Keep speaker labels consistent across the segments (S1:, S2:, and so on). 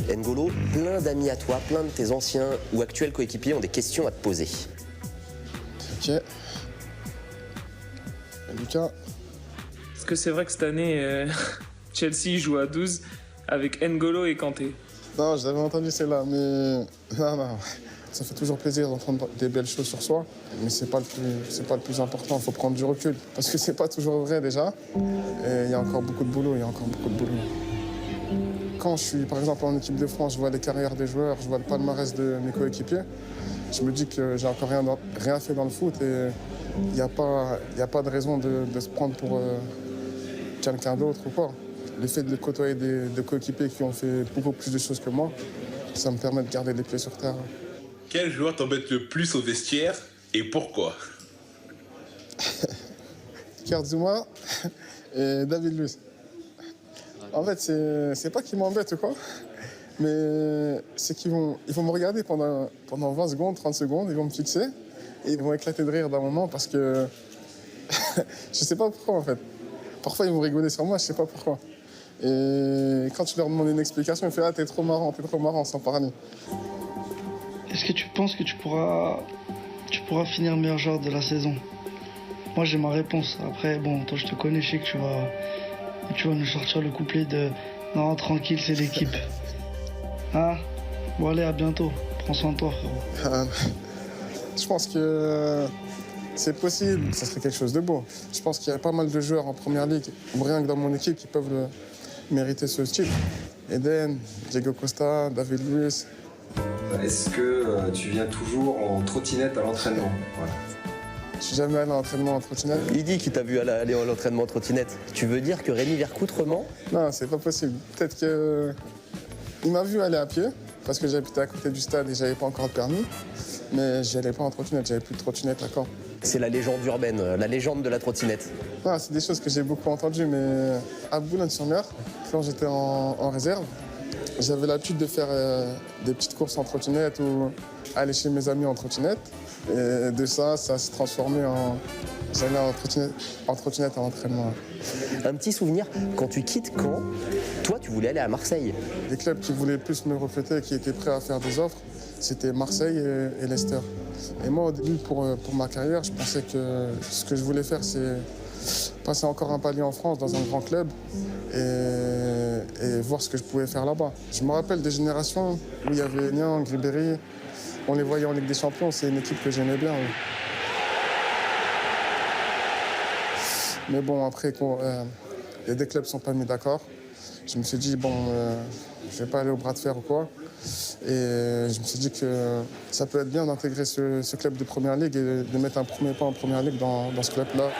S1: N'Golo, plein d'amis à toi, plein de tes anciens ou actuels coéquipiers ont des questions à te poser.
S2: Ok. Lucas.
S3: Est-ce que c'est vrai que cette année, Chelsea joue à 12 avec N'Golo et Kanté?
S2: Non, j'avais entendu celle-là, mais non. Ça fait toujours plaisir d'entendre des belles choses sur soi, mais c'est pas le plus important. Il faut prendre du recul parce que c'est pas toujours vrai déjà. Et il y a encore beaucoup de boulot. Quand je suis par exemple en équipe de France, je vois les carrières des joueurs, je vois le palmarès de mes coéquipiers, je me dis que j'ai encore rien fait dans le foot et il n'y a pas de raison de se prendre pour quelqu'un d'autre ou quoi. Le fait de côtoyer des coéquipiers qui ont fait beaucoup plus de choses que moi, ça me permet de garder les pieds sur terre.
S4: Quel joueur t'embête le plus au vestiaire et pourquoi?
S2: Kurt Zouma et David Luiz. En fait, c'est pas qu'ils m'embêtent ou quoi, mais c'est qu'ils vont me regarder pendant 20 secondes, 30 secondes, ils vont me fixer et ils vont éclater de rire d'un moment parce que je sais pas pourquoi en fait. Parfois ils vont rigoler sur moi, je sais pas pourquoi. Et quand tu leur demandes une explication, ils font « Ah, t'es trop marrant sans parler ».
S5: Est-ce que tu penses que tu pourras finir meilleur joueur de la saison? Moi j'ai ma réponse. Après, bon, toi je te connais, je sais que tu vas nous sortir le couplet de « Non, tranquille, c'est l'équipe ». Hein? Bon allez, à bientôt. Prends soin de toi, frérot.
S2: Je pense que c'est possible, ça serait quelque chose de beau. Je pense qu'il y a pas mal de joueurs en première ligue, ou rien que dans mon équipe, qui peuvent mériter ce titre. Eden, Diego Costa, David Luiz.
S6: Est-ce que tu viens toujours en trottinette à l'entraînement? Voilà.
S2: Je suis jamais allé à l'entraînement en trottinette.
S1: Il dit qu'il t'a vu aller à l'entraînement en trottinette. Tu veux dire que Rémi Vercoutre ment?
S2: Non, c'est pas possible. Peut-être qu'il m'a vu aller à pied, parce que j'habitais à côté du stade et j'avais pas encore de permis. Mais j'y allais pas en trottinette, j'avais plus de trottinette à Caen.
S1: C'est la légende urbaine, la légende de la trottinette.
S2: Non, c'est des choses que j'ai beaucoup entendues, mais à Boulogne-sur-Mer, quand j'étais en réserve, j'avais l'habitude de faire des petites courses en trottinette ou aller chez mes amis en trottinette. Et de ça s'est transformé en... J'allais en trottinette à l'entraînement.
S1: Un petit souvenir, quand tu quittes Caen, toi tu voulais aller à Marseille.
S2: Les clubs qui voulaient plus me recruter, qui étaient prêts à faire des offres, c'était Marseille et Leicester. Et moi, au début, pour ma carrière, je pensais que ce que je voulais faire, c'est passer encore un palier en France, dans un grand club, et voir ce que je pouvais faire là-bas. Je me rappelle des générations où il y avait Niang, Ribéry, on les voyait en Ligue des Champions, c'est une équipe que j'aimais bien. Oui. Mais bon, après, les deux clubs ne sont pas mis d'accord. Je me suis dit, bon, je ne vais pas aller au bras de fer ou quoi. Et je me suis dit que ça peut être bien d'intégrer ce club de Première Ligue et de mettre un premier pas en Première Ligue dans ce club-là.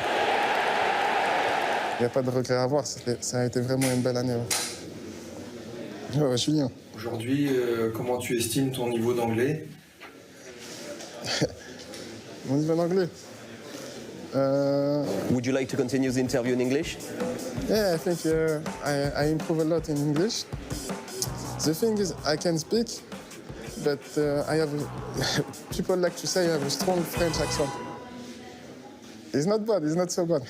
S2: Il n'y a pas de regret à avoir, ça a été vraiment une belle année. Ouais, Julien.
S6: Aujourd'hui, comment tu estimes ton niveau d'anglais?
S2: Mon niveau d'anglais
S1: Would you like to continue the interview in English?
S2: Yeah, I think I improve a lot in English. The thing is, I can speak, but people like to say I have a strong French accent. It's not bad, it's not so bad.